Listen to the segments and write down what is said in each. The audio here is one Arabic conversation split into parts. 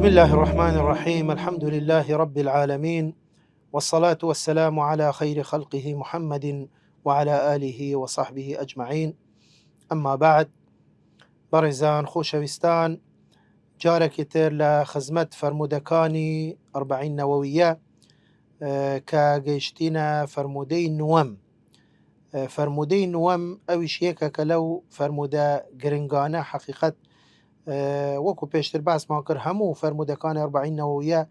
بسم الله الرحمن الرحيم. الحمد لله رب العالمين، والصلاة والسلام على خير خلقه محمد وعلى آله وصحبه أجمعين. أما بعد، بەڕێزان خۆشەویستان، جارێکی تر لە خزمەت فرموودەکانی 40 نەوەویە کە گەیشتینە فرموودەی نوەم. فرموودەی نوەم ئەویش یەکە کە لەو فرموودە گرنگانە حەقیقەت وەکو پێشتر باسمان کرد هەموو فرموودەکانی 40 نەوەویە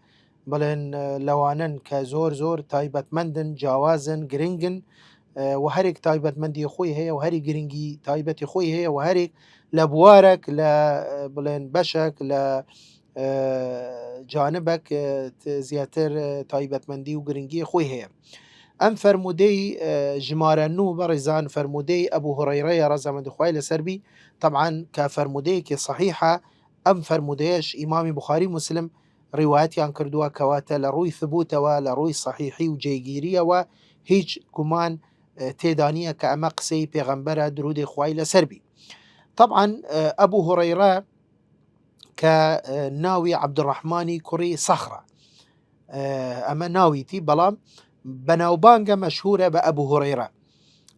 بڵێن لەوانن کە زۆر تایبەتمەندن، جیاوازن، گرنگن و هەرێک تایبەتمەندی خۆی هەیە و هەری گرنگی تایبەتی خۆی هەیە و هەرێک لە بوارێک لە بڵێن بەشێک لە جانبێک زیاتر تایبەتمەندی و گرنگی خۆی هەیە. ئەم فرموودەی ژمارە 9 بەڕێزان فرموودەی ئەبوو هورەیرەیە ڕەزامەندی لەسەر بی. طبعا کە فرموودەیەکی صحیحە. ئەم فرموودەیەش ئیمامی بوخاری مسلم ڕیوایەتیان کردووە کەواتە لە ڕووی ثبوتەوە، لە ڕووی صحیحی و جێگیریەوە هیچ گومان تێدا نییە کە ئەمە قسەی پێغەمبەرە درودی خوای لەسەر بی. طبعا ئەبوو هورەیرە کە ناوی عەبدوڕەحمانی کوڕی سەخرە، ئەمە ناویتی، بەڵام بەناوبانگە مەشهورە بە ئەبوو هورەیرە.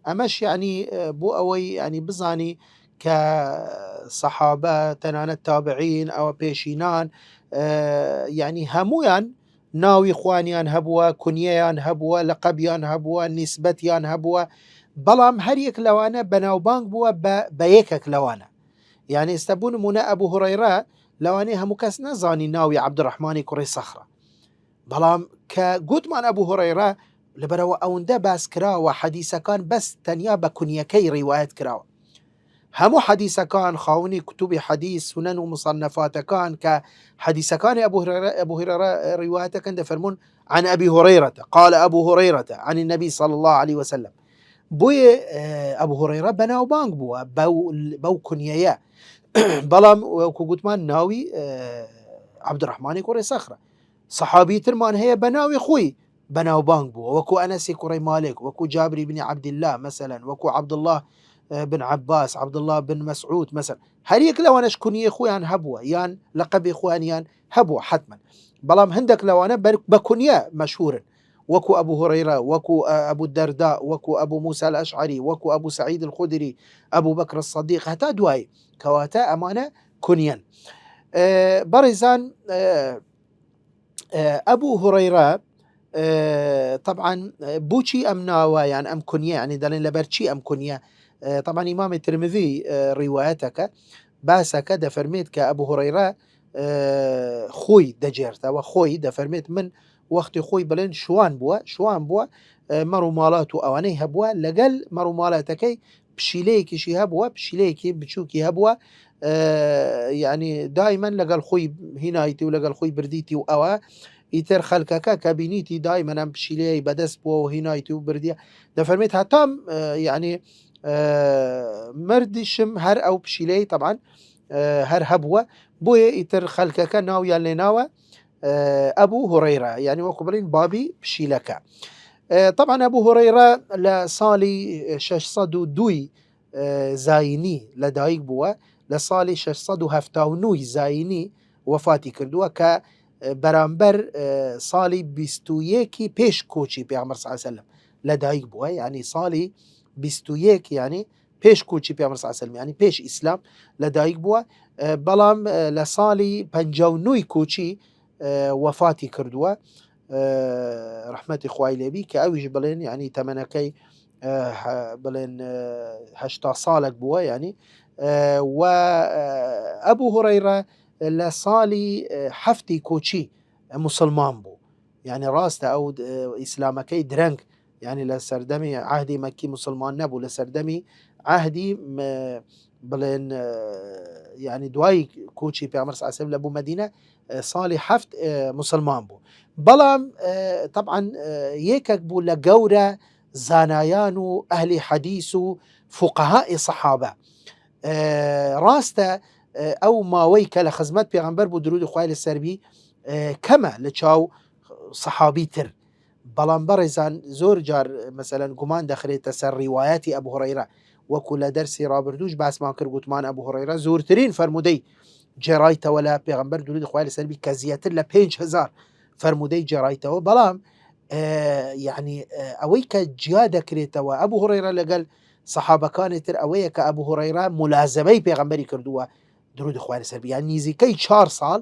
ئەمەش یعنی بۆ ئەوەی ینی بزانی کە سەحابە تەنانەت تابعین ئەوە پێشینان یعنی هەمویان ناوی خوانیان هەبووە، کونیەیان هەبووە، لەقەبیان هەبووە، نیسبەتیان هەبووە، بەڵام هەریەک لەوانە بەناوبانگ بووە بە یەکێک لەوانە. یعنی ئێستا بوو نمونە ئەبوو هورەیرە لەوانەیە هەموو کەس نەزانی ناوی عەبدوڕەحمانی کوڕی سەخرە، بەڵام کە گوتمان ئەبوو هورەیرە لەبەرەوە ئەوەندە باس کراوە حەدیسەکان بەس تەنیا بە کونیەکەی ڕیوایەت کراوە. هەموو حەدیسەکان خاوەنی کتوبی حەدیس، سونەن و مصنفاتەکان کە حەدیسەکانی ئەبوو هورەیرە ڕیوایەتەکەن دەفەرمون عن أبي هريرة قال أبو هريرة عن النبي صلى الله عليه وسلم. بۆیە ئەبوو هورەیرە بەناوبانگ بووە بەو کونیەیە، بەڵام وەکو گوتمان ناوی عەبدوڕەحمانی کوڕی سەخرە. سەحابی ترمان هەیە بە ناوی خۆی بەناوبانگ بووە، وەکو ئەنەسی کوڕی مالک، وەکو جابری بنی عەبدیلا مەسەلەن، وەکو عەبدوڵڵاه بن عباس، عەبدوڵڵاه بن مەسعود مەسەلەن. هەریەک لەوانەش کونیەی خۆیان هەبووە یان لەقەبی خۆیان هەبووە حتمەن، بەڵام هەندێک لەوانە بە کونیە مەشهورن، وەکو ئەبوو هورەیرە، وەکو ئەبوو دەردا، وەکو ئەبوو موسا الأشعري، وەکو ئەبوو سعید الخودری، ئەبوو بەکر الصدیق، هەتا دوای کەواتە ئەمانە کونیەن. بەڕێزان ئەبوو هورەیرە طبعا بۆچی ئەم ناوە یان ئەم کونیە، ینی دەڵێن لەبەرچی ئەم کونیە. طبعا ئیمامی ترمذی ڕیوایەتەکە باسەکە دەفەرمێت کە ئەبوو هورەیرە خۆی دەجێرتەوە، خۆی دەفەرمێت من وەختی خۆی بڵێن شوان بووە مەڕ و ماڵات و ئەوانەی هەبووە، لەگەل مەڕ و ماڵاتەکەی پشیلەیەکیشی هەبووە، پشیلەیەکی بچووکی هەبووە، یعنی دایمەن لەگەڵ خۆی هینایتی و لەگەڵ خۆی بردیتی و ئەوە ئیتر خەلکەکە کە بینیتی دایمەن ئەم پشیلەیەی بەدەست بووە و هینایتی و بردیە، دەفەرمێت هەتام یعنی مردیشم هەر ئەو پشیلەی طبعا هەر هەبووە، بۆیە ئیتر خەلکەکە ناویان لێناوە ئەبوو هورەیرە، یعنی وەکو بڵین بابی پشیلەکە. طبعا ئەبوو هورەیرە لە ساڵی 602 زاینی لەدایک بووە، لە ساڵی 679 زاینی وەفاتی کردووە کە بەرامبەر ساڵی 21 پێش کۆچی پێغەمبەر صلی الله علیه وسلم لەدایک بووە، یعنی ساڵی 21 یعنی پێش کۆچی پێغەمبەر صلی الله علیه وسلم، یعنی پێش ئیسلام لەدایک بووە، بەڵام لە ساڵی 59 کۆچی وەفاتی کردووە ڕەحمەتی خوای لێبی، کە ئەویش بڵێن یعنی تەمەنەکەی بڵێن 80 ساڵێک بووە یعنی. و ئەبوو هورەیرە لە ساڵی 7 کۆچی مسلمان بوو، یعنی ڕاستە ئەو ئیسلامەکەی درەنگ، یعنی لە سەردەمی عهدی مەکی مسلمان نەبوو، لە سەردەمی عهدی بڵێن یعنی دوای کۆچی پێغەمبەر صلی الله علیه وسلم لە بوو مەدینە ساڵی 7 مسلمان بوو، بەڵام طبعا یەکێک بوو لە گەورە زانایان و ئەهلی حەدیس و فوقەهای سەحابە. ڕاستە ئەو ماوەی کە لە خزمەت پێغەمبەر بوو درودی خوای لەسەر بی کەمە لە چاو سەحابی تر، بەڵام بەڕێزان زۆر جار مەسەلەن گومان دەخرێتە سەر ڕیوایەتی ئەبوو هورەیرە، وەکو لە دەرسی ڕابردووش باسمان کرد، گوتمان ئەبوو هورەیرە زۆرترین فرموودەی جێڕایتەوە لە پێغەمبەر درود خوای لەسەر بی کە زیاتر لە 5,000 فەرمودەی جێڕایتەوە. بەڵام یعنی ئەوەی کە جیا دەکرێتەوە ئەبوو هورەیرە لەگەڵ سەحابەکانی تر ئەوەیە کە ئەبوو هورەیرە مولازمەی پێغەمبەری کردووە درود خوای لەسەر بی، یان نزیکەی 4 ساڵ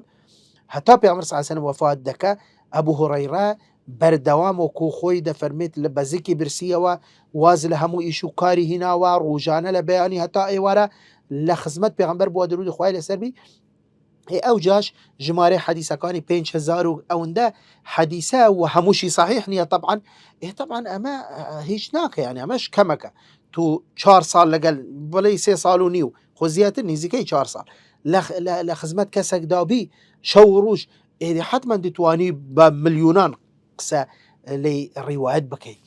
هەتا پێغەمبەر صلی الله علیه و سلم وفات دەکا ئەبوو هورەیرە بەردەوام وەکو خۆی دەفەرمێت لە بەزێکی برسیەوە واز لە هەموو ئیش و کاری هیناوە ڕۆژانە لە بەیانی هەتا ئێوارە لە خزمەت پێغەمبەر بووە درود خوای لەسەر بی. ئەو جاش ژمارە حەدیسەکانی 5,000 و ئەوەندە حەدیسە و هەمووشی صحیح نییە طبعاً. طبعاً ئەمە هیچ ناکە، یعنی ئەمەش کەمەکە تو 4 ساڵ لەگەڵ بڵێ 3 ساڵ و نیو خۆ زیاتر نزیکەی 4 ساڵ لە خزمەت کەسێک دابی شەو و ڕۆژ حتمما دەتوانی بە ملیۆنان قسە لێی ڕیوایەت بکەیت.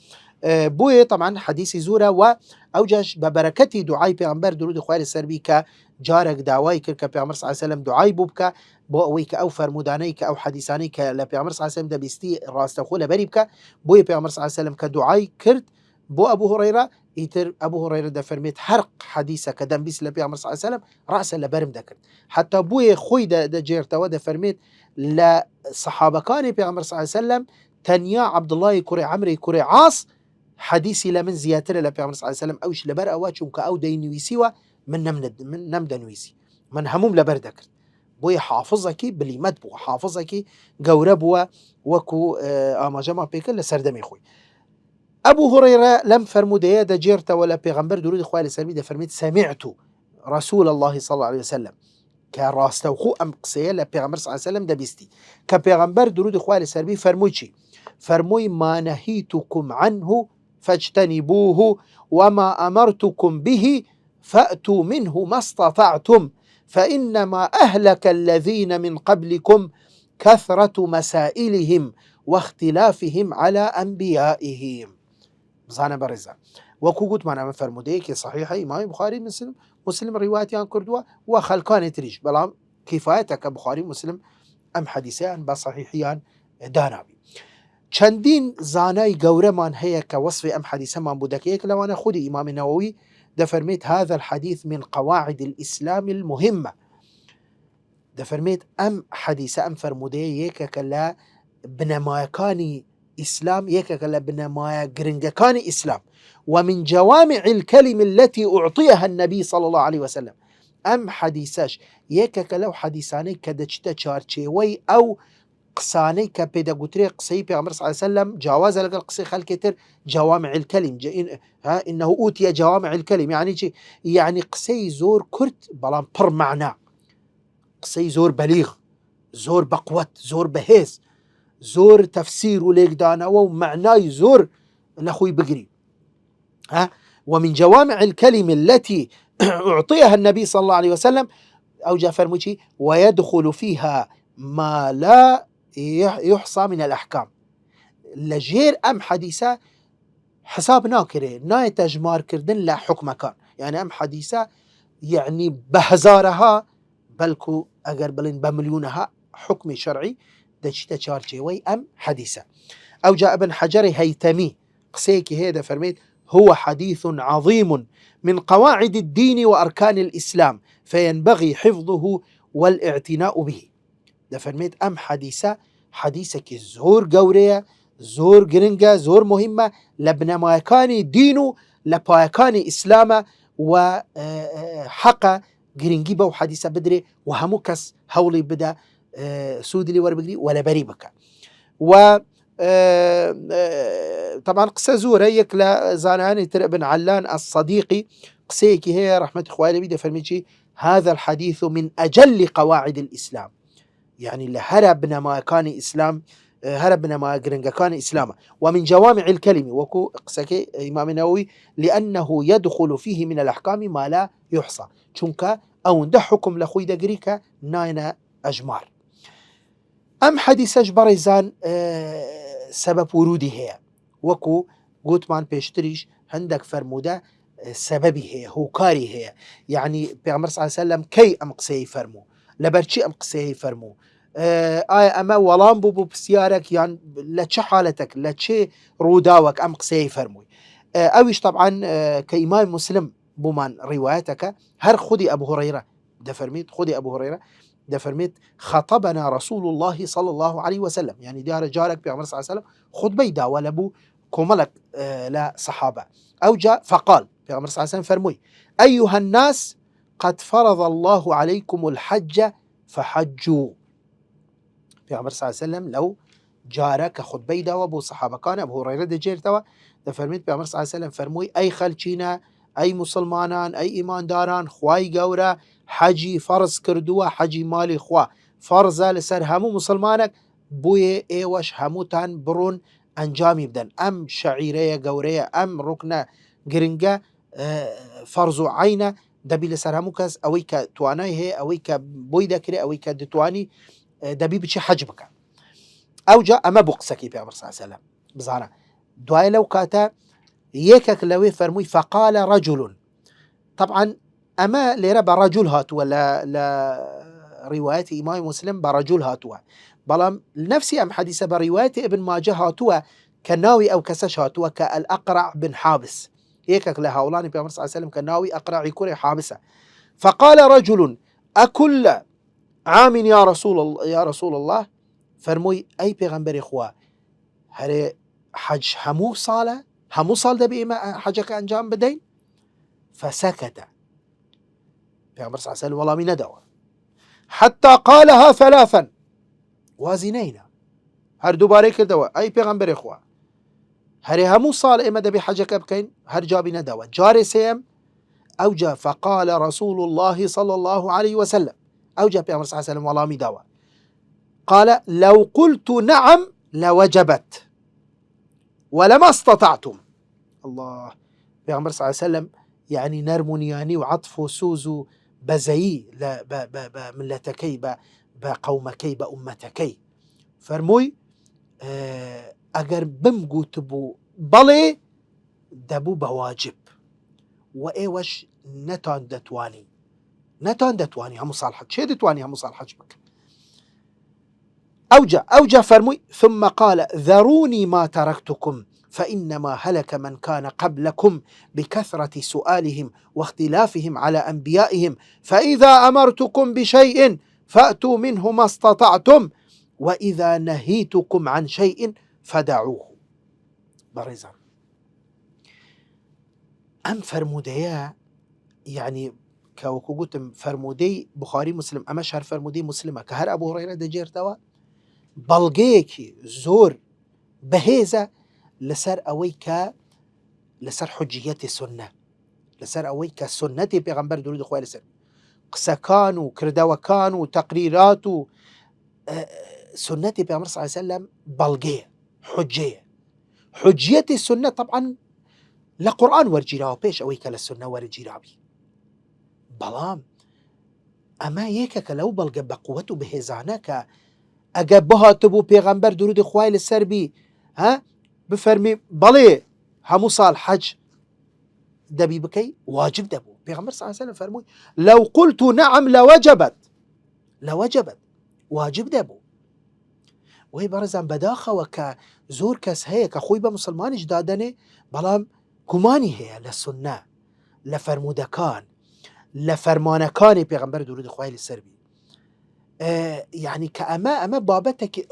بۆیە طبعاً حەدیسی زۆرە و ئەو جاش بە بەرەکەتی دوعای پێغەمبەر درود خوای لەسەر بی کە جارێک داوای کرد کە پێغەمبەر صلی الله علیه و سلم دوعای بوو بکە بۆ ئەوەی کە ئەو فەرمودانەی کە ئەو حەدیسانەی کە لە پێغەمبەر صلی الله علیه و سلم دەبیستی ڕاستەوخۆ لەبەری بکە. بۆیە پێغەمبەر صلی الله علیه و سلم کە دوعای کرد بۆ ئەبوو هورەیرە، ئیتر ئەبوو هورەیرە دەفەرمێت هەر حەدیسە کە دەمبیست لە پێغەمبەر صلی الله علیه و سلم ڕاسە لەبەرم دەکرد. حتا بۆیە خۆی دەجێرتەوە دەفەرمێت لە سەحابەکانی پێغەمبەر صلی الله علیه و سلم تەنیا عەبدوڵڵای کوڕی عەمری کوڕی عاص حەدیسی لە من زیاترە لە پێغەمبەر صلی الله علیه و سلم، ئەوش لەبەر ئەوە چونکە ئەو دەینویسیوە من نەمدەنویسی، من هەموم لەبەر دەکرد. بۆیە حافظێکی بلیمەت بووە، حافظێکی گەورە بووە وەکو ئاماژەمان پێکرد لە سەردەمی خۆی. ئەبوو هورەیرە لەم فەرمودەیە دەجێرتەوە لە پێغەمبەر درود خوای لەسەر بی دەفەرمێت سەمیعت رسول الله صلی الله عليه وسلم، کە ڕاستەوخۆ ئەم قسەیە لە پێغەمبەر صلی الله عليه وسلم دەبیستی کە پێغەمبەر درود خوای لەسەر بی فەرمووی چی؟ فەرمووی ما نهيتكم عنه فاجتنبوه وما أمرتكم به فأتوا منه ما استطعتم فإنما أهلك الذين من قبلكم كثرة مسائلهم واختلافهم على أنبيائهم. بزانە بەڕێزە وەکو گوتمان ئەمە فەرمودەیەکی صحیحە ئیمامی بوخاری مسلم ڕیواتیان کردووە و خەڵکانی تریش، بەڵام کیفایەتە کە بوخاری مسلم ئەم حەدیسەیان بە صحیحیان داناوی. چەندین زانای گەورەمان هەیە کە وەصفی ئەم حەدیسەمان بوو دەکەیەک لەوانە خودی ئیمامی نەوەوی دەفەرمێت هذا الحديث من قواعد الإسلام المهمة، دەفەرمێت ئەم حەدیسە ئەم فەرمودەیە یەکێکە لە بنەمایەکانی إسلام، یەکێکە لە بنەمایە گرنگەکانی ئیسلام، ومن جوامع الكلم التي أعطيها النبي صلى الله عليه وسلم. ئەم حەدیسەش یەکێکە لەو حەدیسانەی کە دەچتە چارچێوەی ئەو قسانەی کە پێدەگوترێ قسەی پێغەمبەر صلی الله عليه وسلم جیاوازە لەگەڵ قسەی خەڵکی تر. جوامع الكلم إنه أوتي جوامع الكلم يعني چی؟ يعني قسەی زۆر کورت بەڵام پڕ معنە، قسەی زۆر بەلیغ، زۆر بەقوەت، زۆر بەهێز، زۆر تەفسیر و لێکدانەوە و معنای زۆر لە خۆی بگری. ومن جوامع الكلم التي أعطيها النبي صلى الله عليه وسلم أو جاء فرموشي ويدخل فيها ما لا يحصى من الأحكام. لجير أم حديثة حساب ناكره ناي تجمار كردن لا حكم كان، يعني أم حديثة يعني بهزارها بلكو أجر بلين بمليونها حكم شرعي دشتا شارجي وي أم حديثة. أو جاء ابن حجر هيتمي قسيكي هذا فرميت هو حديث عظيم من قواعد الدين وأركان الإسلام فينبغي حفظه والاعتناء به. ده فرميت أم حديثك زور قورية زور قرنقة زور مهمة لبنمايكاني دينو لبايكاني إسلام وحق قرنقيبة وحديثة بدري وهموكس هولي بدا سودي لي وربقري ولا بريبك. و طبعا قصة زورة يكلا زاناني ترى بن علان الصديقي قصيكي هي رحمة إخواني بيدا فرميتي هذا الحديث من أجل قواعد الإسلام، يعني لهربنا ما كان إسلام هربنا ما قرنقا كان إسلام. ومن جوامع الكلمة وكو قصكي إمام النووي لأنه يدخل فيه من الأحكام ما لا يحصى چونك أو ده حكم لخوي دا قريكا ناينا أجمار. أم حديث أجبريزان سبب ورودي هي وكو قوتمان بيشتريش عندك فرمودا سببي هي هوكاري هي، يعني بيغمبر صلى الله عليه وسلم كي أم قسي فرمو لبرشي أم قسي فرمو أما ولام بو بسيارك يعني لتش حالتك لتش روداوك أم قسي فرموي. أويش طبعا كإمام مسلم بومان روايتك هر خدي أبو هريرة ده فرميت خدي أبو هريرة دفرميت خطبنا رسول الله صلى الله عليه وسلم، يعني ديار جارك بيغمبر صلى الله عليه وسلم خطبه دا ولبو كوملك لا صحابة. أو جاء فقال بيغمبر صلى الله عليه وسلم فرموي أيها الناس قد فرض الله عليكم الحج فحجوا. بيغمبر صلى الله عليه وسلم لو جارك خطبه دا وابو صحابة كان أبو هريرة دجير توا دفرميت بيغمبر صلى الله عليه وسلم فرموي أي خلچينا أي مسلمانان أي إيمان داران خواي قورا حجي فرض كردوا حجي مالي خوا فرضا لسر همو مسلمانك بوي ايوش هموتان برون انجامي بدن ام شعيرية قورية ام ركنة قرنقة فرضو عينة دبي لسر همو كاس اويكا تواناي هي اويكا بوي داكري اويكا دتواني دبي بشي حج بك او جاء اما بقسكي في عمر صلى الله عليه وسلم بزانا دواي لو كاتا يكك لوي فرموي فقال رجل. طبعا أما ليرى برجل هاتوا لا رواية إمام مسلم برجل هاتوا بلام نفسي أم حديثة برواية ابن ماجه هاتوا كناوي أو كسش هاتوا كالأقرع بن حابس هيك لهاولاني بيغمبر صلى الله عليه وسلم كناوي أقرع يكون حابسة. فقال رجل أكل عام يا رسول الله فرموي أي بيغمبر إخوة هري حج همو صال دبي حجك أنجام بدين. فسكت بيغمبر صلى الله عليه وسلم والله من ندوة حتى قالها ثلاثا وازنينا هر دوباره كردوا أي بيغمبر إخوة هري همو صال إما دبي حجك بكين هر جابي ندوة جاري سيم أوجا فقال رسول الله صلى الله عليه وسلم أوجا بيغمبر صلى الله عليه وسلم والله من دوا قال لو قلت نعم لوجبت ولما استطعتم. الله بيغمبر صلى الله عليه وسلم يعني نرمونياني وعطفو سوزو بزيي لا بملتكي بقومكي بأمتكي فرموي اگر بمگو تبو بلي دبو بواجب وايوش نتان دتواني هم صالحة شي دتواني هم صالحة بك. أوجا فرموي ثم قال ذروني ما تركتكم فإنما هلك من كان قبلكم بكثرة سؤالهم واختلافهم على أنبيائهم فإذا أمرتكم بشيء فأتوا منه ما استطعتم وإذا نهيتكم عن شيء فدعوه. برزا أم فرموديا يعني كوكو قلتم فرمودي بخاري مسلم أما شهر فرمودي مسلمة كهر أبو هريرة دجير توا بلغيكي زور بهيزة لسر أويكا لسر حجية السنة لسر أويكا سنة بيغمبر درود خواه لسر قسكانو كردوكانو تقريراتو سنة بيغمبر صلى الله عليه وسلم بلغية حجية السنة طبعا لقرآن ورجيراو بيش أويكا للسنة ورجيراوي بلام أما يكا لو بلغ بقوته بهزانك أجابها تبو بيغمبر درود خواه لسر بي ها بفرمي بلي همو صال حج دبي بكي واجب دبو بيغمبر صلى الله عليه وسلم فرموي لو قلت نعم لوجبت واجب دبو. وهي برزان بداخة وكا زور كاس هيك أخوي بمسلمان جدادني بلام كماني هي للسنة لفرمودكان لفرمانكان بيغمبر درود خواه لسر بي يعني كأما بابتك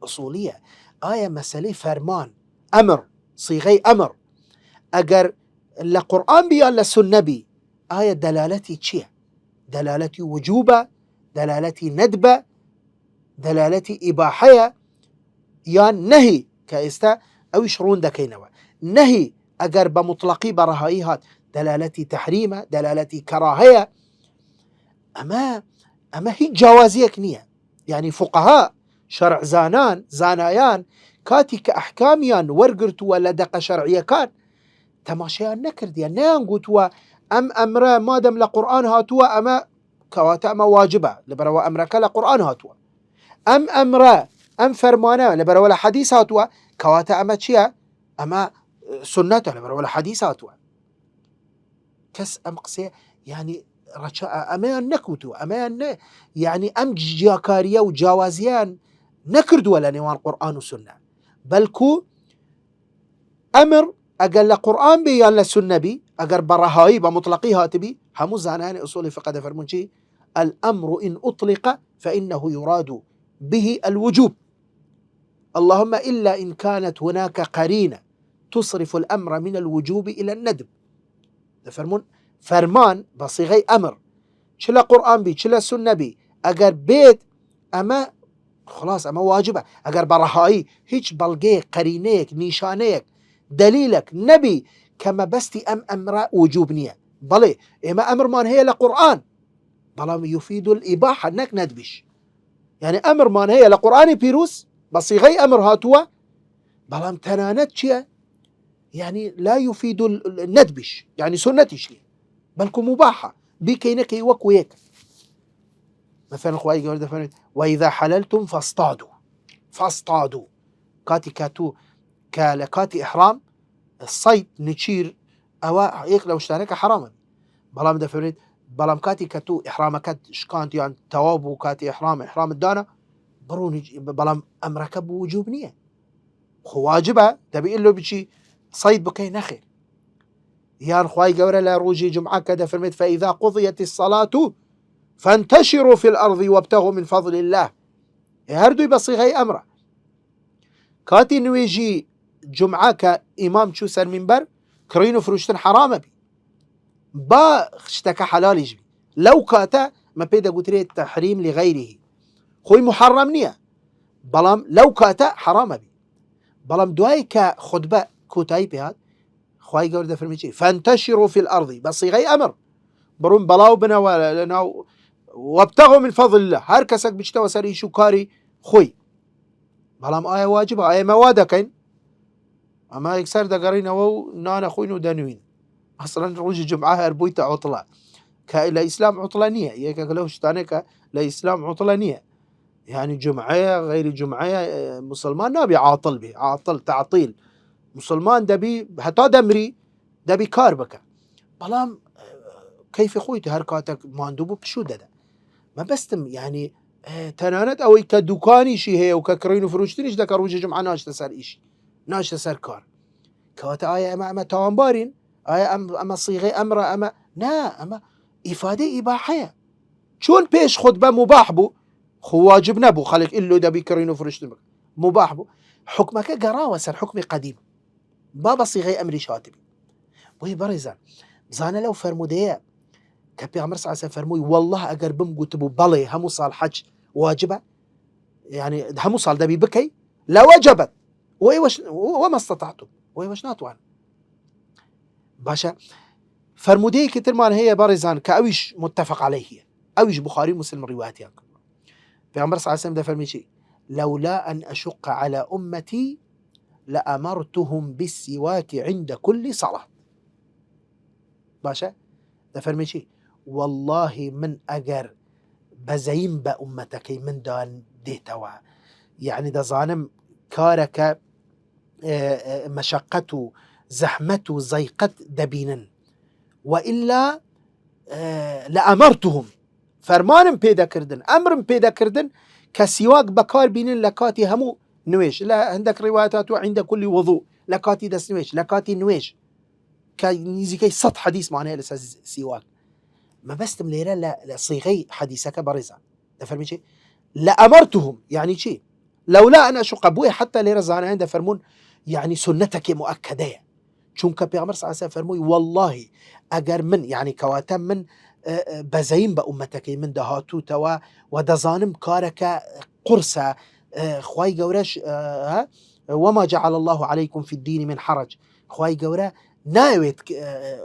أصولية آية مسألة فرمان أمر صيغي أمر أجر لقرآن بي ولا سنة بي آية دلالتي تشيه دلالتي وجوبة دلالتي ندبة دلالتي إباحية يان نهي كإستا أو يشرون دكينوا نهي أجر بمطلقي برهايهات دلالتي تحريمة دلالتي كراهية أما هي جوازيك نية يعني فقهاء شرع زانايان كاتي كأحكاميان ورقرت ولا دق شرعية كان تماشيان نكرد يعني نانقوت أمر ما دم لقرآن هاتوا أما كواتا أما واجبة لبروا أمرك لقرآن هاتوا أمر فرمانا لبروا حديث هاتوا كواتا أما تشيا أما سنته لبروا حديث هاتوا كس أمقسي يعني أما نكوتوا أما يعني أم جاكاريا وجوازيان نكرد ولا نوان قرآن وسنة بلكو أمر أقل قرآن بي يلا سنة بي أقر برهاي بمطلقي هاتبي همو زاناني أصولي فقد فرمون شي الأمر إن أطلق فإنه يراد به الوجوب، اللهم إلا إن كانت هناك قرينة تصرف الأمر من الوجوب إلى الندب. فرمان بصيغي أمر، چلا قرآن بي چلا سنة بي، اگر بيت اما خلاص اما واجبه. اگر برهایی هیچ بلگه قرینه نیشانه دلیلك نبي كما بستي أمر وجوب نية، بلي إما أمر مان هي لقرآن بلا يفيد الإباحة نك ندبش، يعني أمر مان هي لقرآن بيروس بصيغي أمر هاتوا بلا تنانت شيء يعني لا يفيد الندبش، يعني سنتي شيء بلكم مباحة بكينك وكويك. مثلا خواهي قول دفعنا وإذا حللتم فاصطادوا كاتي كاتو كالكاتي إحرام الصيد نشير أو هيك لو اشتانك حراما بلام دفعنا بلام كاتي كاتو إحرامك شكانت يعني توابو كاتي إحرام الدانا برون بلام أمرك بوجوب نية خواجبة تبي له بشي صيد بكي نخل يان خواهي قول لا روجي جمعة كده فرميت فإذا قضيت الصلاة فانتشروا في الأرض وابتغوا من فضل الله هردو بصيغي أمره كاتي نويجي جمعة كإمام شو سر منبر كرينو فروشتن حرام بي با اشتكى حلال يجبي لو كاتا ما بيدا قتري التحريم لغيره خوي محرم نية بلام لو كاتا حرام بي بلام دواي كخطبة كوتاي بهاد خواهي قول ده فرميتي فانتشروا في الأرض بصيغي أمر برون بلاو بنا ولا وابتغوا من فضل الله هر كسك بيشتوى سري شكاري خوي بلام آية واجبة آية موادة كين أما يكسر دقارين أو نانا خوين ودانوين أصلا روج جمعة أربويتا عطلة كإلا إسلام عطلانية يكا لو شتانيك لا إسلام عطلانية يعني جمعية غير جمعية مسلمان نابي عاطل به عاطل تعطيل مسلمان دبي حتى دمري دبي كاربك بلام كيف خويت هركاتك ماندوبو بشو ده ما بستم يعني تنانت او كدكاني شي هي وككرين فروشتنيش ده كروج جمعه ناش تسر ايش ناش تسر كار كواتا ايه اما توانبارين ايه اما صيغه امر اما نا اما افاده اباحيه شون بيش خطبه مباح بو خو واجب نبو خليك إلو ده بكرين فروشتن مباح بو حكمك قراوه سر حكمي قديم بابا صيغه امري شاتبي وهي برزان زانا لو فرموديه كبي عمر سعى فرموي والله أجر بم قتبوا بلي همو صال حج واجبة يعني همو صال دبي بكي لا وجبت وما استطعتم وش ناتوان باشا فرمودي كتر ما هي بارزان كأويش متفق عليه أويش بخاري مسلم روايات يعني في عمر سعى ده فرمي شيء لولا أن أشق على أمتي لأمرتهم بالسواك عند كل صلاة باشا ده فرمي شيء والله من أجر بزين بأمتك من دان ديتوا يعني ده ظانم كارك مشقته زحمته زيقت دبينا وإلا لأمرتهم فرمان بيدا كردن أمر بيدا كردن كسواك بكار بينن لكاتي همو نويش لا عندك روايات عند كل وضوء لكاتي دس نويش لكاتي نويش كنيزي كي سط حديث معناه لساز سواك ما بستم ليرا لا صيغي حديثك برزا تفهمي شيء لأمرتهم يعني شيء لولا أنا أشق أبوي حتى ليرا زانا عند فرمون يعني سنتك مؤكدة چونك بيغمر صلى الله عليه فرموي والله أجر من يعني كواتم من بزين بأمتك من دهاتو توا ودزانم كارك قرصة خواي قورش وما جعل الله عليكم في الدين من حرج خواي قورا ناويت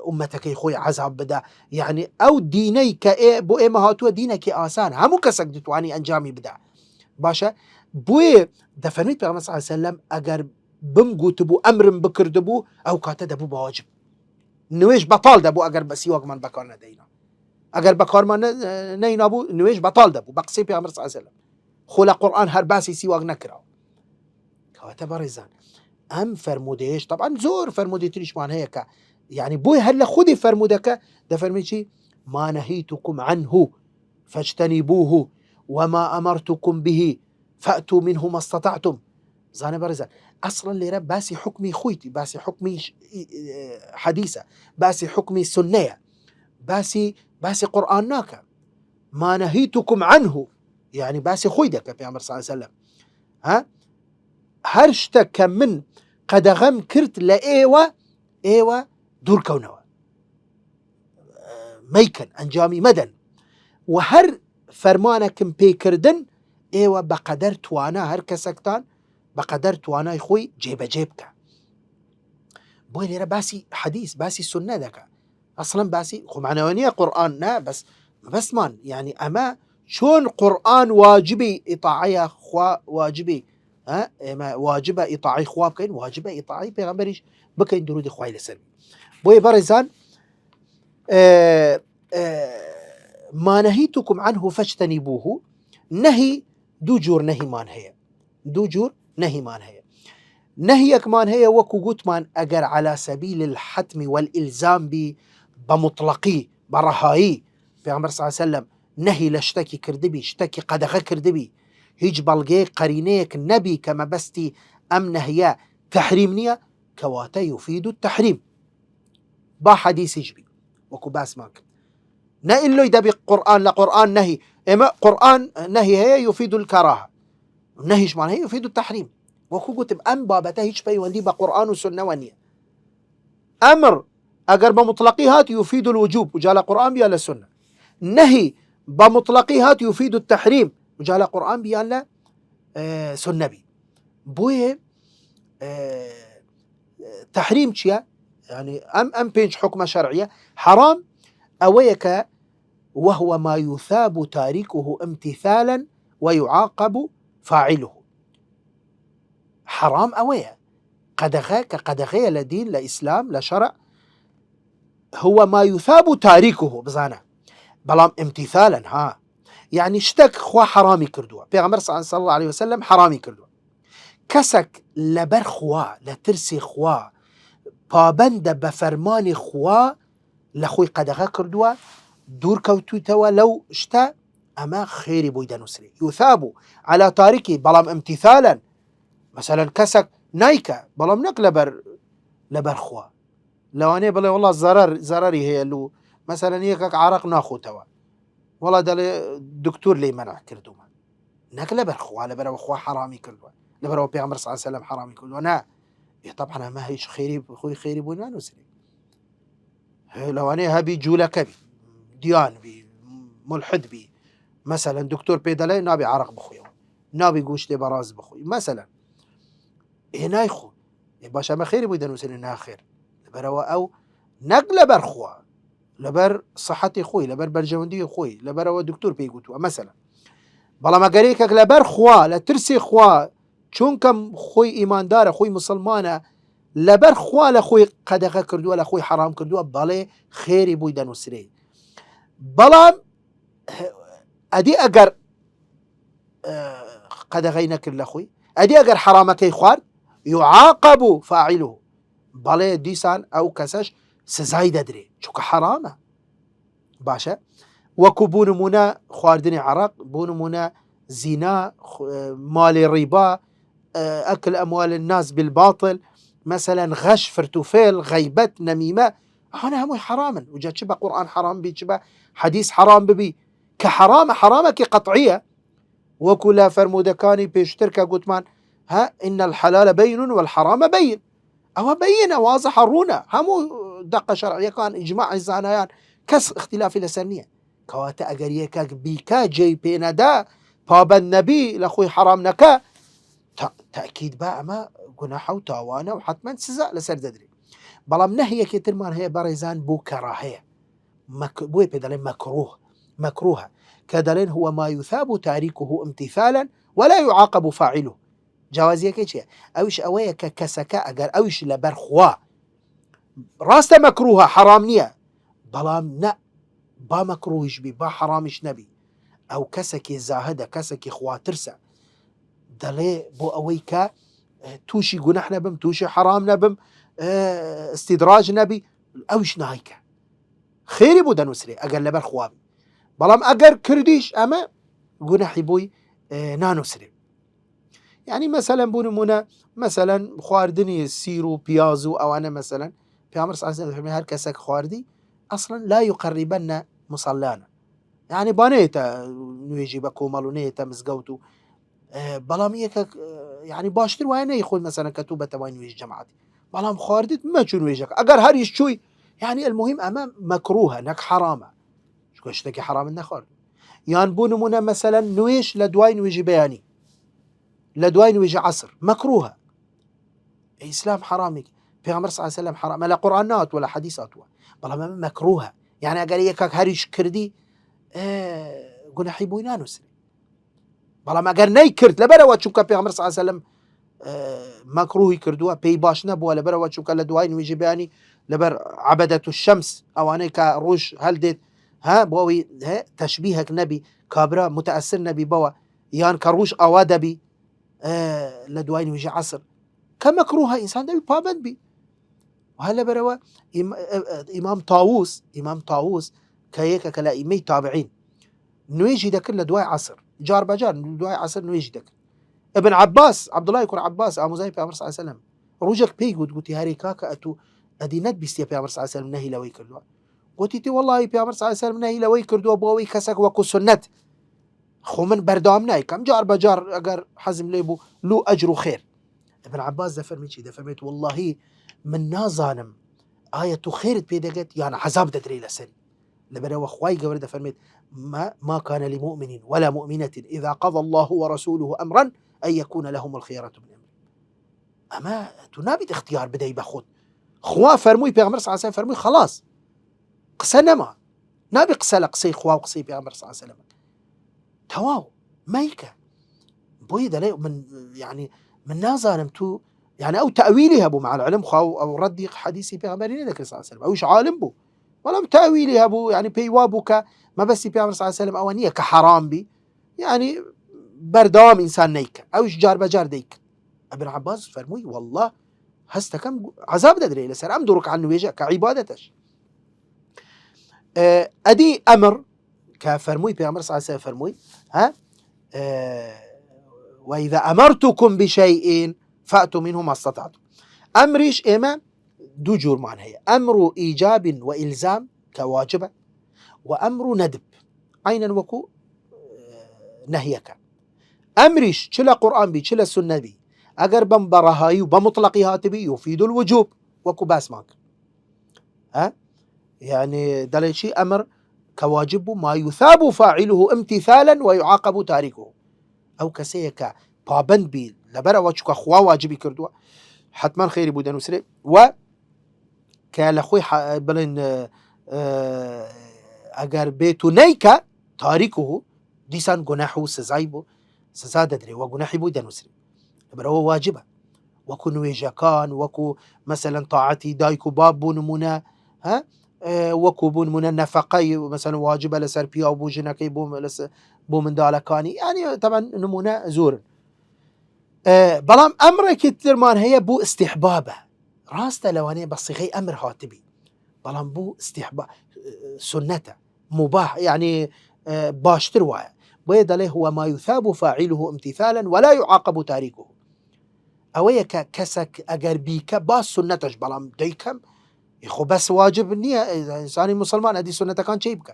أمتك خوي عذاب بدا يعني أو ديني كإيه بو إيه مهاتو دينك آسان همو كسك دتواني أنجامي بدا باشا بوي دفنيت بغمس صلى الله عليه وسلم أجر بمقوت بو أمر بكر دبو أو كاتا دبو بواجب نويش بطال دبو أجر بسيواق من بكارنا دينا أجر بكار من نينا بو نويش بطال دبو بقصي بغمس صلى الله عليه وسلم خلا قرآن هر باسي سيواق نكره كاتا برزان أم فرموديش طبعا زور فرموديتريش معناها هيك يعني بوي هلا خذي فرمودك ده فرميشي ما نهيتكم عنه فاجتنبوه وما أمرتكم به فأتوا منه ما استطعتم زاني برزان أصلا اللي رب باسي حكمي خويتي باسي حكمي حديثة باسي حكمي سنية باسي قرآناك ما نهيتكم عنه، يعني باسی خۆی دەکە پێغەمبەر صلی الله علیه وسلم هەر شتێک کە من قەدەغەم کرد لە ئێوە دوورکەونەوە، مەیکەن ئەنجامی مەدەن، و هەر فەرمانێکم پێکردن ئێوە بەقەدەر توانە هەر کەسێکتان بەقەدەر توانای خۆی جێبەجێ بکە. بۆی لێرە باسی حەدیث باسی سنە دەکە، ئەسڵەن باسی خۆمانەوە نییە قورئان نا بەسمان، یعنی ئەمە چۆن قورئان واجبی ئیطاعەیە، خوا واجبی ئێمە واجبە ئیطاعەی خوا بکەین، واجبە ئیطاعەی پێغەمبەریش بکەین درودی خوای لەسەر. بۆیە بەڕێزان ما نهيتكم عنه فاجتنبوه، نهي دوو جۆر نەهیمان هەیە، دوو جۆر نەهیمان هەیە. نهیەکمان هەیە وەکو گوتمان ئەگەر على سبيل الحتم والإلزام بی بەموطلقی بەڕەهایی پێغەمبەر صلی الله علیه وسلم نهی لە شتێکی کردبی، شتێکی قەدەغە کردبی، هیچ بەڵگەیەک قەرینەیەک نەبی کە مەبەستی ئەم نەهیە تەحریم نییە، کەواتە یوفید التەحریم، با حەدیثیش بی وەکو باسمان کرد. نه ئیلۆی دەبی قورئان لە قورئان نهی، ئێمە قورئان نهی هەیە یوفید الکەراهە، نهیشمان هەیە یوفید التەحریم. وەکو گوتم ئەم بابەتە هیچ پەیوەندی بە قورئان و سنەوە نییە. ئەمر ئەگەر بە مطلقی هات یوفید الوجوب، وجا لە قورئان بیان لە سنە. نهی بە مطلقی هات یوفید التەحریم، وجا لە قورئان بیان لە سنە بی. بۆیە تەحریم چییە؟ يعني ئەم پێنج حکمە شەرعیە. حرام ئەوەیە کە وهو ما يثاب تاركه امتثالا ويعاقب فاعله. حرام ئەوەیە قەدەغە کە قەدەغەیە لە دین لە ئیسلام لە شەرع، هو ما يثاب تاركه بزانە، بەڵام امتثالا ها يعني شتێک خوا حرامی کردووە، پێغەمبەر صلی الله عليه وسلم حرامی کردووە، کەسێک لەبەر خوا لە ترسی خوا پابەندە بە فەرمانی خوا لە خۆی قەدەغە کردووە، دوور کەوتوتەوە لەو شتە، ئەمە خێری بۆی دەنووسرێ یوثاب على تارکی، بەڵام امتثالا مثلا کەسێک نایکە بەڵام نەک لەبەر خوا، لەوانەیە بڵێ وڵا زەرەری هەیە لو مثلا یەکێک عارەق ناخۆتەوە، وڵا دەڵێ دکتۆر لێی مەنع کردومە، نەک لەبەر خوا، لەبەرەوە خوا حرامی کردووە، لەبەرەوە پێغەمبەر صلی الله عليه وسلم حرامی کردووە. نا طبعا ئەمە هیچ خۆی خێری بۆی نانووسێ. لەوانەیە هەبی جوولەکە بی، دیان بی، ملحد بی، مثلا دکتۆر پێ دەڵێ نابی عارەق بخۆیەوە، نابی گوشتێ بەڕاست بخۆی مثلا، نایخۆ، باش ئەمە خێری بۆی دەنووسێنێ ناخێر، لەبەرەوە ئەو نەک لەبەر خوا، لەبەر سەحەتی خۆی، لەبەر بەرژەوەندی خۆی، لەبەرەوە دکتۆر پێی گوتووە مثلا. بەڵام ئەگەر یەکێک لەبەر خوا لە ترسی خوا، چونکە خۆی ئیماندارە خۆی مسلمانە، لەبەر خوا لە خۆی قەدەغە کردووە، لە خۆی حرام کردووە، بەڵێ خێری بووی دەنووسرێ. بەڵام ئەدی ئەگەر قەدەغەی نەکرد لە خۆی، ئەدی ئەگەر حرامەکەی خوارد يعاقب فاعله، بەڵێ دیسان ئەو کەسەش سزای دەدرێ چونکە حرامە. باشە وەکو بوو نمونە خواردنی عەرەق، بوو نمونە زینا، مالی ڕیبا، ئەکل ئەموال الناس بالباطل، مثلا غەش، فرتوفێل، غەیبەت، نەمیمە، ئەوانە هەمووی حرامن. وجا چ بە قورئان حرام بی، چ بە حەدیث حرام ببی، کە حرامە حرامێکی قەطعیە، وەکو لە فەرموودەکانی پێشتر کە گوتمان ها إن الحلال بين والحرام بين، ئەوە بەینە واضحە ڕوونە، هەموو دەقە شەرعیەکان ئیجماعی زانایان کەس اختلافی لەسەر نییە. کەواتە ئەگەر یەکێک بیکە جێی پێ نەدا، پابەند نەبی، لە خۆی حرام نەکە، تەئکید بە ئەمە گوناحە و تاوانە و حتمەن سزا لەسەر دەدرێت. بەڵام نەهیەکی ترمان هەیە بەڕێزان بۆ کەڕاهەیە، بۆیە پێ دەڵێن مەکروهە، کە دەڵێن هو ما يثاب تاركه امتثالا ولا يعاقب فاعله. جوازیەکەی چییە؟ ئەویش ئەوەیە کە کەسەکە ئەگەر ئەویش لەبەر خوا ڕاستە مەکروهە، حرام نییە، بەڵام نە با مەکروهیش بی، با حرامیش نەبی، ئەو کەسێکی زاهدە، کەسێکی خواترسە، دەڵێ بۆ ئەوەی کە تووشی گونەح نەبم، تووشی حرام نەبم، استیدراج نەبی، ئەویش نایکە، خێری بۆ دەنووسرێ ئەگەر لەبەر خوا بی. بەڵام ئەگەر کردیش ئەمە گونەحی بۆی نانووسرێ. يعني مثلا بۆ نمونە مثلا خواردنی سیر و پیاز و ئەوانە، مثلا پێغەمبەر صلی الله عليه وسلم هەر کەسێک خواردی ئەصلا لا يقربن مصلانا، يعني بانيتا نوێژی بە کۆمەڵ و نێتە مزگەوت و بەڵام یەکە يعني باشتر وایە نەیخۆی مەسەلەن کە توو بەتەوای نوێژ جەماعەتی بەڵام خواردت مەچوو نوێژەکە ئەگەر هەریش چووی يعني المهم ئەمە مەکروهە نەک حرامە چکە شتێکی حرامت نەخوارد یان بۆ نمونە مەسەلەن نوێژ لە دوای نوێژی بەیانی لە دوای نوێژی عەسر مەکروهە ئیسلام حرامێکی پێغەمبەر صلی الله علیه و سلم حرامە لە قورئان نهاتووە لە حەدیث هاتووە بەڵام ئەمە مەکروهە يعني ئەگەر یەکێک هەریش کردی گوناحی بۆی نانووسێ بەڵام ئەگەر نەیکرد لەبەرەوە چونکە پێغەمبەر صلی الله علیه و سلم مەکروهی کردووە پێی باش نەبووە لەبەرەوە چونکە لە دوای نوێژی بەیانی لەبەر عەبەدەت الشەمس ئەوانەی کە ڕۆژ هەڵدێت بۆ ئەوەی تەشبیهێک نەبی کابرا متەئەسر نەبی بەوە یان کە ڕۆژ ئەوا دەبی لە دوای نوێژی عەسر کە مەکروهە ئینسان دەبی پابەند بی وهە لەبەرەوە ئیمام تاووس کە یەکێکە لە ئیمەی تابعین نوێژی دەکرد لە دوای عەسر جار بەجار دوای عەسر نوێژی دەکرد ابن عباس عەبدوڵای کوڕ عەباس ئامۆزای پێغەمبەر صلی الله علیه و سلم ڕۆژێک پێی گوتی هەرێ کاکە ئەتوو ئەدی نەتبیستیە پێغەمبەر صلی الله علیه و سلم نەهی لەوەی کردووە گوتی تی وەڵڵی پێغەمبەر صلی الله علیه و سلم نەهی لەوەی کردووە بۆ ئەوەی کەسێک وەکو سنەت خۆ من بەردەوام نایکەم جار بەجار ئەگەر حەزم لێ بوو لو ئەجر و خێر ابن عباس دەفەرمی چی دەفەرمێت وەڵڵاهی من نازانم ئایا تو خێرت پێ دەگەت یان عەزاب دەدرێ لەسەری لەبەرەوە خوای گەورە دەفەرمێت ما كان لمؤمن ولا مؤمنة إذا قضى الله ورسوله أمرا أن يكون لهم الخيرة من أمر أما تنابت اختيار بدأي بخود خوا فرموي بيغمبر صلى الله عليه وسلم فرموي خلاص قسە نەما نابی قسە لە قسەی خوا و قسەی پێغەمبەر صلی الله عليه وسلم تەواو مەیکە بۆیە دەڵێ من يعني من نازانم تو يعني ئەو تەویلی هەبوو مع العلم خوا ئەو ڕەدی حەدیثی پێغەمبەری نەدەکرد صلی الله عليه وسلم ئەویش عالم بوو بەڵام تەویلی هەبوو يعني پێی وا بوو کە مەبەستی پێغەمبەر صلی الله عليه وسلم ئەوە نییە کە حەرام بی يعني بەردەوام ئینسان نەیکە ئەویش جار بەجار دەیکە ابن عباس فەرمووی والله هەستەکەم عەزاب دەدرێ لەسەر ئەم دوو ڕەکعەت نوێژە کە عیبادەتەش ئەدی ئەمر کە فەرمووی پێغەمبەر صلی الله عليه وسلم فەرمووی وإذا أمرتكم بشيء فأتوا منه ما استطعتم أمريش إما دو جورمان هي أمر إيجاب وإلزام كواجبة وأمر ندب عينا وكو نهيك أمريش چلا قرآن بي چلا سنة بي أقر بمبرهاي وبمطلقي هاتبي يفيد الوجوب وكو باس ماك يعني دليل شيء أمر كواجب ما يثاب فاعله امتثالا ويعاقب تاركه أو كسيك پابند بي لبرا وچکا خوا واجبي کردوا حتما خيري بودن وسري و كالخوي بلين اگر بيتو نيكا تاركه ديسان گناحو سزايبو سزا ددري وگناحي بودن وسري لبرا هو واجبه وكو نويجاكان وكو مثلا طاعتي دايكو باب بونمونا وەکو بوون منە نەفەقەی مثلا واجبە لەسەر پیا و بۆ ژنەکەی بۆ منداڵەکانی ینی طبعا نمونە زۆرن بەڵام ئەمڕێکی ترمان هەیە بۆ استیحبابە ڕاستە لەوانەیە بە سیغەی ئەمر هاتبی بەڵام بۆ استیحباب سنەتە مباح يعني باشتر وایە بۆیە دەڵێ هو ما يثاب فاعله امتثالا ولا يعاقب تاركه ئەوەیە کە کەسێک ئەگەر بیکە باس سنەتەش بەڵام دەیکەم خۆ بەس واجب نییە ئینسانی مسلمان ئەدی سنەتەکان چی بکە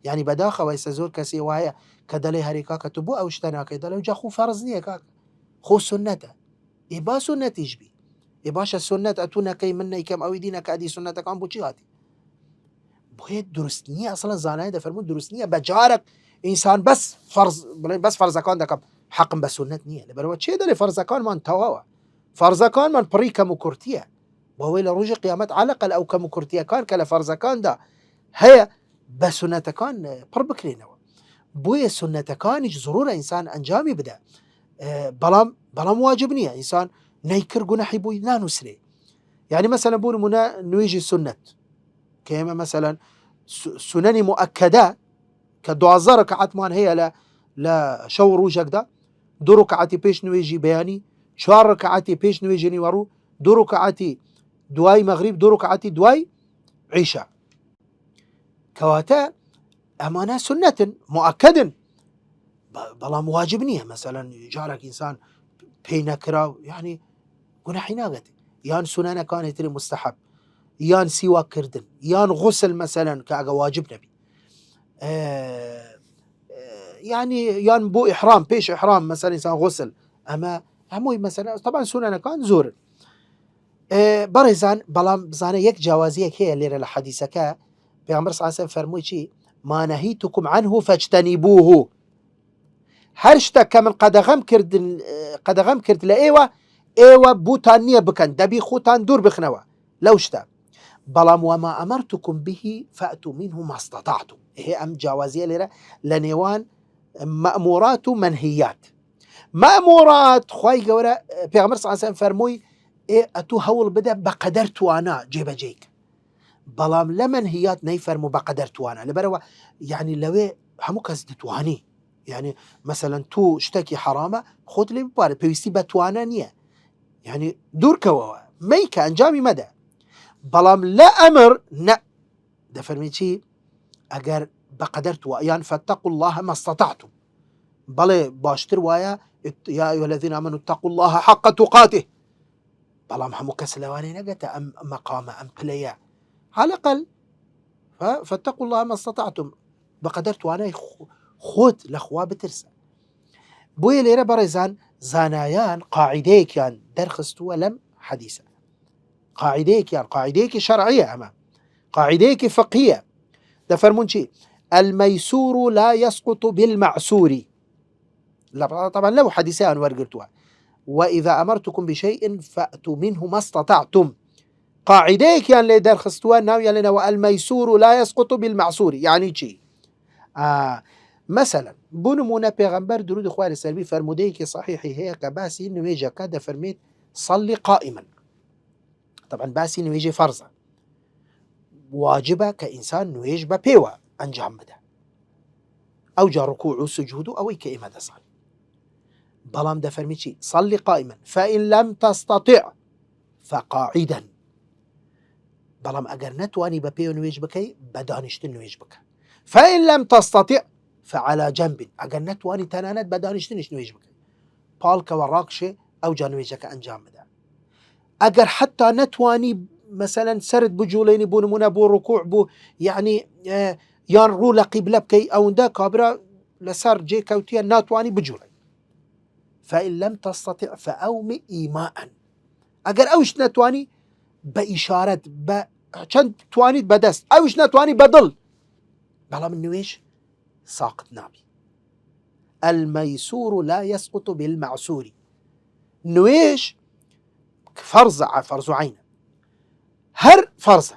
یعنی بەداخەوە ئێستا زۆر کەسی وایە کە دەڵێ هەرێ کاکە تو بۆ ئەو شتە ناکەی دەڵێ جا خۆ فەرز نییە کاکە خۆ سنەتە ئێ با سنەتیش بی ئێ باشە سنەت ئەتوو نەکەی من نەیکەم ئەوی دینەکە ئەدی سنەتەکان بۆ چی هاتی بۆیە دروست نییە ئەسڵەن زانایە دەفەرموون دروست نییە بەجارێک ئینسان بەس فەرز بڵێ بەس فەرزەکان دەکەم حەقم بە سنەت نییە لەبەرەوە چێ دەڵێ فەرزەکانمان تەواوە فەرزەکانمان پڕی کەم و کورتیە بۆەوەی لە ڕۆژی قیامەت عەلەقەل ئەو کەم و کورتیەکان کە لە فەرزەکاندا هەیە بە سنەتەکان پڕ بکرێنەوە بۆیە سنەتەکانیش زۆرورە ئینسان ئەنجامی بدە بەڵام واجب نییە ئینسان نەیکرد گوناحی بووی نانووسرێ يعني مثلا بۆ نمونە نوێژی سنەت کە ئێمە مثلا سنەنی مؤکەدە کە 12 ڕەکەعەتمان هەیە لە شەو ڕۆژێکدا 2 ڕەکەعەتی پێش نوێژی بەیانی 4 ڕەکەعەتی پێش نوێژی نیوەڕۆ 2 ڕەکەعەتی دوای مەغریب 2 ڕەکەعەتی دوای عیشا کەواتە ئەمانە سنەتن مؤکەدن بەڵام واجب نییە مثلا جارێک ئینسان پێی نەکراو یعنی گوناحی ناگەت یان سنەنەکانی تری مستحب یان سیواکردن یان غسل مثلا کە ئەگە واجب نەبی يعني يان بو إحرام بيش إحرام مثلا إنسان غسل أما هموي مثلا طبعا سنة كان زور بەڕێزان بەڵام بزانە یەک جیاوازیەک هەیە لێرە لە حەدیسەکە پێغەمبەر صلی الله علیه و سلم فەرمووی چی ما نهیتکم عنه فاجتنبوه هەر شتێک کە من قەدەغەم کرد لە ئێوە بوتان نییە بکەن دەبی خۆتان دوور بخنەوە لەو شتە بەڵام وما ئەمەرتکم به فأتوا منه ما استطعتم هەیە ئەم جیاوازیە لێرە لە نێوان مەأمورات و منهیات مەأمورات خوای گەورە پێغەمبەر صلی الله علیه و سلم فەرمووی ئەتوو هەوڵ بدە بەقەدەر توانا جێبەجێیک بەڵام لە منهیات نەیفەرموو بەقەدەر توانا لەبەرەوە یعنی لەوێ هەموو کەس دەتوانی یعنی مەسەلەن تو شتێکی حرامە خۆت لێ بپارێ پێویستی بە توانە نییە یعنی دوورکەوەوە مەیکە ئەنجامی مەدە بەڵام لە ئەمر نە دەفەرمی چی ئەگەر بەقەدەر توە یان فاتقوا الله ما استطعتم بەڵێ باشتر وایە یا ئەیها الذین آمنوا اتقوا الله حق تقاته بەڵام هەموو کەس لەوانەیە نەگەتە ئەم مەقامە ئەم پلەیە على الأقل فاتقوا الله ما استطعتم بەقەدەر توانای خۆت لە خوا بترسە بۆیە لێرە بەڕێزان زانایان قاعدەیەکیان دەرخستووە لەم حەدیسە قاعدەیەکی شەرعیە ئەمە قاعدەیەکی فقهیە دەفەرمون چی الميسور لا يسقط بالمعسور طبعا لو حديثان ورقرتوها وإذا أمرتكم بشيء فأتوا منه ما استطعتم قاعدة كان لي درخستوها ناوية لنا والميسور لا يسقط بالمعسور يعني شيء مثلا بنمونا پیغمبر درود خوار سلبي فرموديك صحيحي هي كباسي نويجا كده فرميت صلي قائما طبعا باسي نويجي فرضا واجبه كإنسان نويج ببيوة أنجام ده أو جا ركوع وسجود أو كإما ده صلي بلام ده فرميتشي صلي قائما فإن لم تستطع فقاعدا بلام أجر نتواني ببيو نويج بكي بدانشتن نويج بك فإن لم تستطع فعلى جنب أجر نتواني تنانت بدانشتنش نويج بكي بالك وراكشي أو جا نويجك أنجام ده أجر حتى نتواني مثلا سرد بجوليني بو نمونا بو ركوع بو يعني يان رو لقبلة بكي أو دا كابرا لسر جي كوتيا ناتواني بجولي فإن لم تستطع فأومئ إيماء أجر أوش نتواني بإشارة چند توانيت بدست أوش نتواني بدل بلا من نويش ساقط نابي الميسور لا يسقط بالمعسور نويش فرض عين هر فرض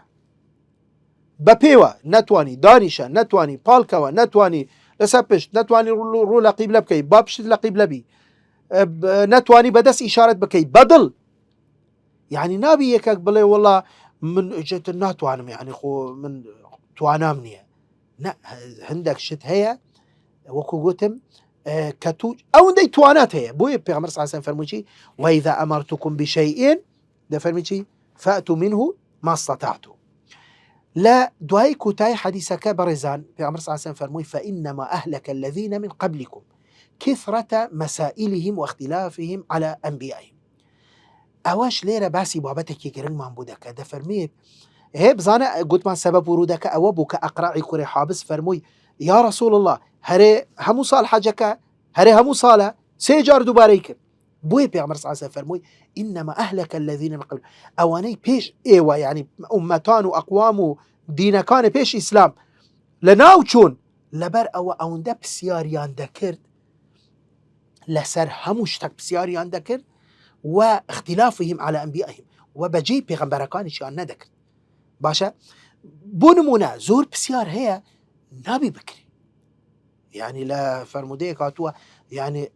بپیوە نتوانی دانیشە نتوانی پاڵکەوە نتوانی لەسەر پشت نتوانی ڕوو لە قیبلە بکەی با پشت لە قیبلە بی نتوانی بەدەست ئیشارەت بکەی بەدڵ یعنی نابی یەکێک بڵێ وەڵا من ئجێت ناتوانم یعنی خۆ من توانام نییە نە هەندێک شت هەیە وەکو گوتم کە تو ئەوەندەی توانات هەیە بۆیە پێغەمبەر صلی الله علیه و سلم فەرمووی چی وإذا أمرتكم بشيء دەفەرمی چی فأتوا منه ما استطعتم لا دعاء كتاي حديثك برزان في عمر صلى الله عليه وسلم فرموي فإنما أهلك الذين من قبلكم كثرة مسائلهم واختلافهم على أنبيائهم أواش ليرة باسي بابتك يقرن من بودك هذا فرميت هي بزانا قلت ما سبب ورودك أوابك أقرأي كوري حابس فرموي يا رسول الله هري همو صال حاجك هري همو صالة سيجار دوباريك بوي بيغمر صلى الله عليه وسلم فرموي إنما أهلك الذين من قبل أواني بيش إيوة يعني أمتان وأقوام دين كان بيش إسلام لناوچون لبر أو ده بسياريان دكرد لسر هموشتك بسياريان دكرد واختلافهم على أنبيائهم وبجي بيغمبركان شان ندكرد باشا بونمونا زور بسيار هي نبي بكري يعني لا فرموديك هاتوا يعني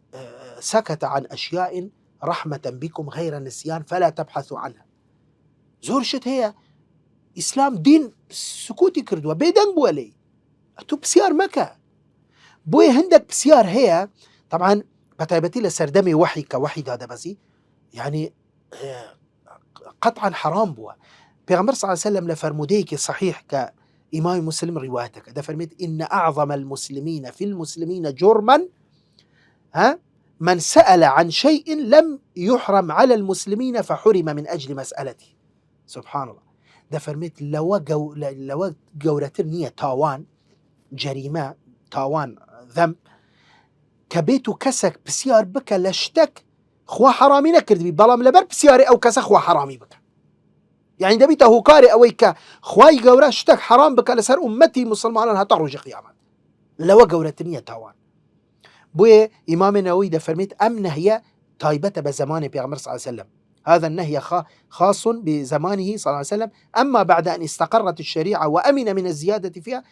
سكت عن أشياء رحمة بكم غير نسيان فلا تبحثوا عنها زور شت هي إسلام دين سكوتي كردوا بيدن بولي أتو بسيار مكة بوي هندك بسيار هي طبعا بتايبتي لسردمي وحي كوحي هذا بزي يعني قطعا حرام بوا بيغمبر صلى الله عليه وسلم لفرموديك صحيح كإمام مسلم روايتك ده فرميت إن أعظم المسلمين في المسلمين جرما من سأل عن شيء لم يحرم على المسلمين فحرم من أجل مسألته سبحان الله ده فرميت لو جورتر نية تاوان جريمة تاوان ذنب كبيتو كسك بسيار بك لشتك خوا حرامي نكرد بي بلام لبر بسياري أو كسك خوا حرامي بك يعني دبيته هوكاري أويك خواي قورا شتك حرام بك لسر أمتي مسلمان هتعرج قيامات لو قورتنية تاوان بوي إمام النووي ده فرميت أم نهي تايبة بزمان بيغمر صلى الله عليه وسلم هذا النهي خاص بزمانه صلى الله عليه وسلم أما بعد أن استقرت الشريعة وأمن من الزيادة فيها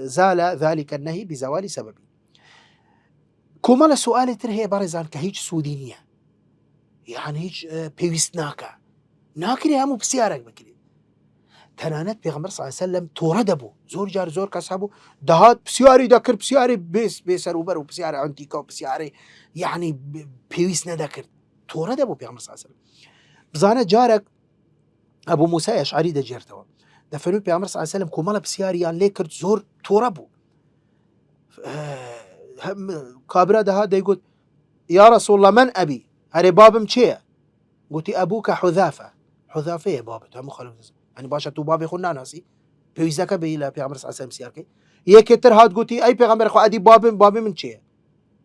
زال ذلك النهي بزوال سببه كمال سؤال ترهي بارزان كهيج سودينية يعني هيج بيوستناكا ناكري همو بسيارك بكري تنانت بيغمر صلى الله عليه وسلم توردبو زور جار زور كسبو دهات بسياري داكر بسياري بيسر وبر بسياري عنتيكا بسياري يعني بيوسنا داكر توردبو بيغمر صلى الله عليه وسلم بزانا جارك ابو موسى اشعري ده جيرتوا دفنو بيغمر صلى الله عليه وسلم كمال بسياري يعني ليكر زور توربو كابرا دهات دا يقول يا رسول الله من ابي هري بابم چيه قلت ابوك حذافه حذافه بابت هم خلف يعني باشا تو بابي خلنا ناسي بيوزاك بيلا بيغمر صلى الله عليه وسلم سياركي يكتر هاد قلتي اي بيغمر خو ادي بابي من چيه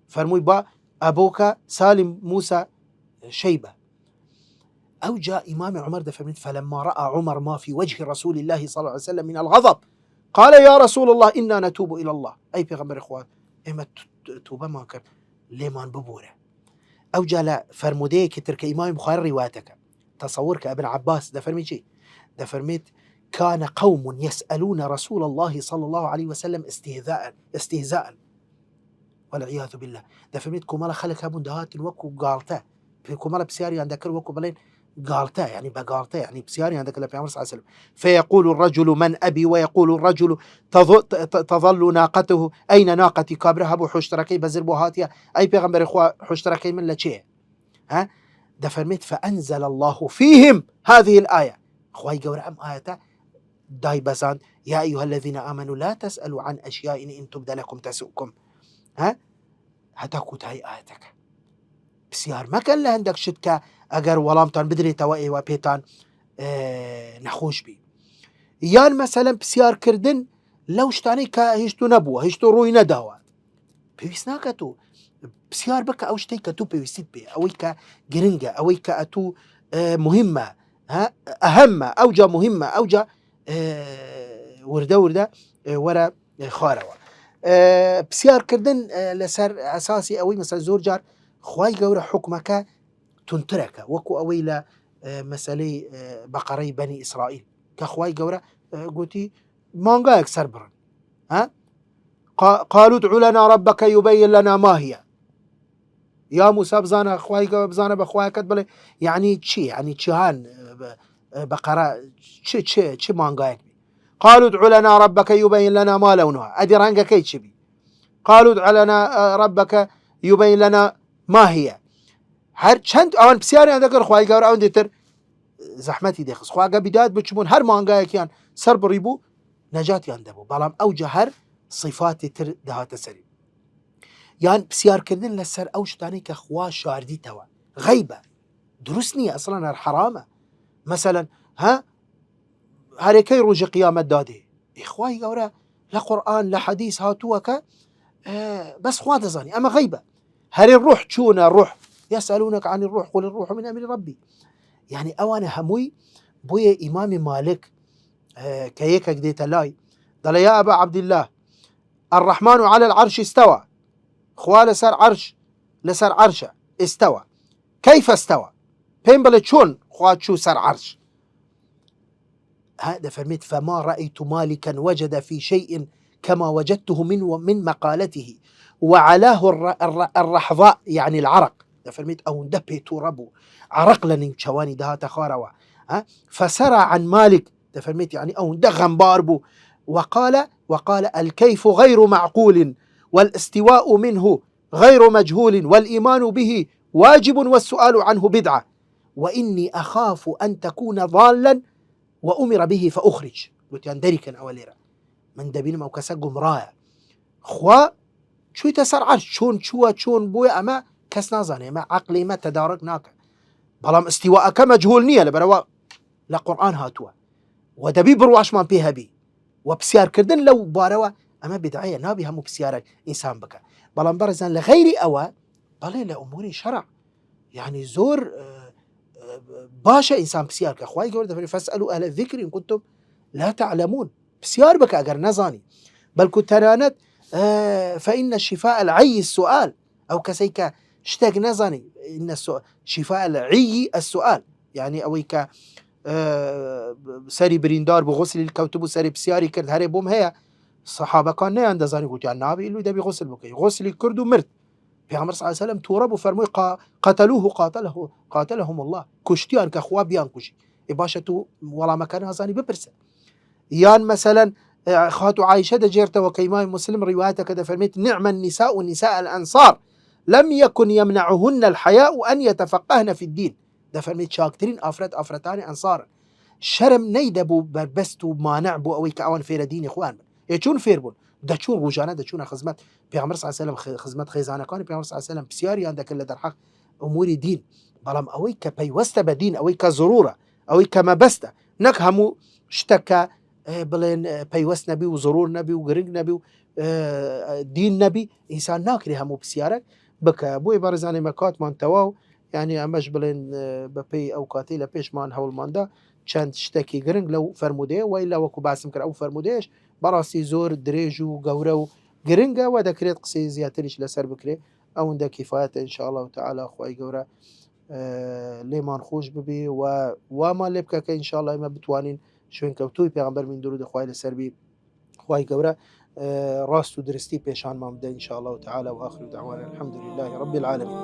فرموي با ابوك سالم موسى شيبه او جاء امام عمر دفمت فلما راى عمر ما في وجه رسول الله صلى الله عليه وسلم من الغضب قال يا رسول الله انا نتوب الى الله اي بيغمر اخوان اما توبه ما كان ليمان ببوره او جاء لا فرمودي كتر كامام بخاري رواتك تصورك ابن عباس ده فرمي شيء ده فرميت كان قوم يسألون رسول الله صلى الله عليه وسلم استهزاء والعياذ بالله ده فرميت كمالا خلق هبون دهات وكو قالته في كمالا بسياري عندك وكو بلين قالته يعني بقالته يعني بسياري عندك اللي في عمر صلى الله عليه وسلم فيقول الرجل من أبي ويقول الرجل تظل ناقته أين ناقتي كابرها أبو حشتركي بزربو هاتيا أي بيغمبر إخوة حشتركي من لشيه ها ده فرميت فأنزل الله فيهم هذه الآية خواهي قورا أم آية داي بزان يا أيها الذين آمنوا لا تسألوا عن أشياء إن تبدى لكم تسؤكم ها هتاكوت هاي آياتك بسيار ما كان لهندك شدك أجر ولامتان بدري توائي وبيتان نخوش بي يان مثلا بسيار كردن لو شتاني كهشتو نبوه هشتو روي نداوات بيسناكتو بسيار بك أو شتي كتو بيسيت بي أو كجرنجة أو كأتو مهمة ها أهم أوجا مهمة أوجا وردة ورا خاروا بسيار كردن لسر أساسي أوي مثلا زور جار خواي جورا حكمك تنترك وكو أويلا مسألة بقري بني إسرائيل كخواي جورا قلتي مانجا يكسر برن ها قالوا ادع لنا ربك يبين لنا ما هي يا موسى بزانا خواي بزانا بخواي كتبله يعني شي يعني شهان بقرة شي مانجا يكبي قالوا ادع لنا ربك يبين لنا ما لونها أدي رانجا كي تشبي قالوا ادع لنا ربك يبين لنا ما هي هر چند آن بسیاری اندکر خواهی گور آن دیتر زحمتی دخس خواه بدايت بچمون هر مانگای کیان سر بریبو نجات یانده بو بلام اوجه هر صفات تر دهات سری یان بسیار کردن لسر اوش تانی که خواه شاردی توا غیبه درست نیه اصلا هر حرامه مثلا ها هر کی روز قیامت داده اخواهی گوره لقرآن لحديث هاتوكا بس خواه تزاني اما غيبه هل الروح تشون الروح يسألونك عن الروح قل الروح من أمر ربي يعني أوانا هموي بويا إمام مالك كيكا قديت لاي قال يا أبا عبد الله الرحمن على العرش استوى خواه لسر عرشه استوى كيف استوى بين بلتشون خواه شو سر عرش هذا فرميت فما رأيت مالكا وجد في شيء كما وجدته من مقالته وعلاه الرحضاء يعني العرق فرميت أو ندبه تربو عرق لن شواني دها تخاروا فسرى عن مالك فرميت يعني أو ندغم باربو وقال الكيف غير معقول والاستواء منه غير مجهول والإيمان به واجب والسؤال عنه بدعة وإني أخاف أن تكون ضالا وأمر به فأخرج قلت يندركا أوليرا من دبين موكسا قمرايا خوا شو تسر عرش شون بويا أما كس نازاني ما عقلي ما تداركناك بلام استواءك مجهول نية لبروا لا قرآن هاتوا ودبي برواش ما بيها بي وبسيار كردن لو باروا ئەمە بدعەیە نابێ هەموو پرسیارێک ئینسان بکە بەڵام بەڕێزان لە غەیری ئەوە بەڵێ لە ئوموری شەرع يعني زۆر باشە ئینسان پرسیار کە خوای گەورە دەفەرمێ فەسئەلوا ئەهلە الذیکر ئین کنتم لا تعلمون پرسیار بکە ئەگەر نەزانی بەڵکو تەنانەت فإن الشفاء العي السؤال ئەو کەسەی کە شتێک نەزانی إن شفاء العي السؤال يعني ئەوەی کە سەری بریندار بوو غوسلی کەوتبوو سەری پرسیاری کرد هەرێ بۆم هەیە سەحابەکان نەیان دەزانی گوتیان نابێ ئیلوی دەبی غوسل بکەی غوسلی کرد و مرد پێغەمبەر صلی الله علیه و سلم تووڕە بوو فەرمووی قەتەلوه قاتلهم الله کوشتیان کە خوا بیان کوژی باشە تو وەڵامەکە نازانی بپرسە یان مەسەلەن خاتو عایشە دەجێرتەوە کە ئیمامی مسلم ڕیوایەتەکە دەفەرمێت نعم النساء نساء الأنصار لم يكن يمنعهن الحياء أن يتفقهن في الدين دەفەرمێت چاکترین ئافرەتانی ئەنسارن شەرم نەیدەبوو بەربەست و مانع بوو ئەوەی کە ئەوان فێرە دینی خوان بن چون فێر بوون دەچوون ڕۆژانە دەچوونە خزمەت پێغەمبەر صلی الله علیه و سلم خزمەت خێزانەکانی پێغەمبەر صلی الله علیه و سلم پرسیاریان دەکرد لە دەرحەق ئوموری دین بەڵام ئەوەی کە پەیوەستە بە دین ئەوەی کە ضرورە ئەوەی کە مەبەستە نەک هەموو شتەکە بڵێن پەیوەست نەبی و ضرور نەبی و گرنگ نەبی و دین نەبی ئینسان ناکرێ هەموو پرسیارێک بکە بۆی بەڕێزانێ مە کاتمان تەواو يعني ئەمەش بڵێن بەپێی ئەو کاتی لە پێشمان هەوڵماندا چەند شتێکی گرنگ لەو فەرمودەیە وای لە وەکو باسم کرد ئەو فەرمودەیەش بەڕاستی زۆر درێژ و گەورە و گرنگە و دەکرێت قسەی زیاتریش لەسەر بکرێ ئەوەندە کیفایەتە ئینشاء الله تعالی خوای گەورە لێمان خۆش ببێ و وامان لێ بکە کە ئینشاء الله ئێمە بتوانین شوێنکەوتووی پێغەمبەر من درود خوای لەسەر بی خوای گەورە ڕاست و درستی پێشانمان بدە ئینشاء الله تعالی و آخر دعوانا الحمد لله رب العالمين.